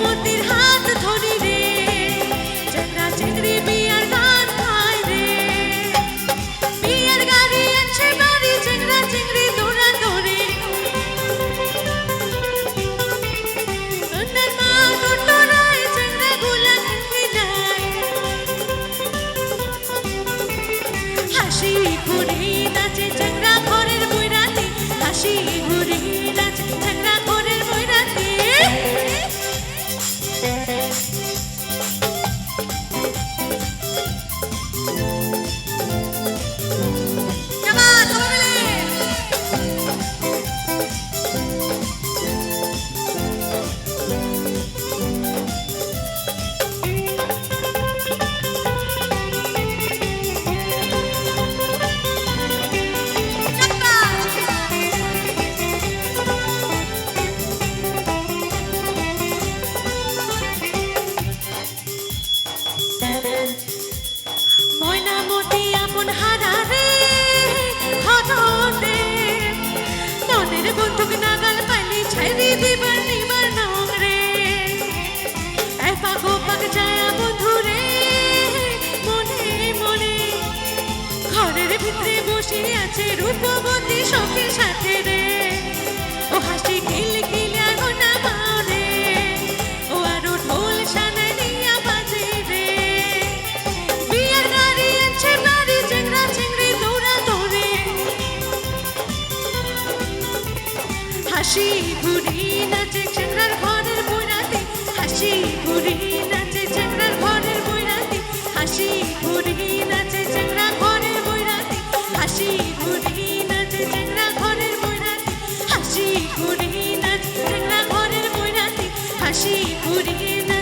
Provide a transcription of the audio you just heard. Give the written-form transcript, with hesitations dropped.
রূপবতীর হাত ধরি রে, চেংড়া চেংড়ি বিয়ার গান গায় রে। বিয়ার গাড়ি আছে বাড়ি, চেংড়া চেংড়ি দৌড়া দৌড়ে। অন্যের মা টোটোরায়, চেংড়া গুলা খিলায়। হাসি ঘুরি নাচে চেংড়া ঘরের বৈরাতি, হাসি ঘুরি নাচে চেংড়া ঘরের বৈরাতি। ময়নামতি আপন হারারে হরদে, মনের বন্দুক নাগাল পাইলি ছাইরি দিবার নিবার নং রে। এপাক ওপাক যায় বন্ধুরে মনে মনে, ঘরের ভিতরে বসে আছে রূপবতী সখীর সাথে রে। ও হাসি খিল খিলা গোনা মারে, ও আরো ঢোল সানাই নিয়া বাজে রে। বিয়ার গাড়ি আছে বাড়ি, চেংড়া চেংড়ি দৌড়া দৌড়ে। হাসি ঘুরি নাচে চেংড়ার ঘরের বৈরাতি, হাসি ঘুরি নাচে চেংড়ার ঘরের বৈরাতি। হাসি ঘুরি নাচে চেংড়া ঘরের বৈরাতি, হাসি ঘুরি নাচে চেংড়া ঘরের বৈরাতি। হাসি ঘুরি নাচে চেংড়া ঘরের বৈরাতি, হাসি ঘুরি নাচে।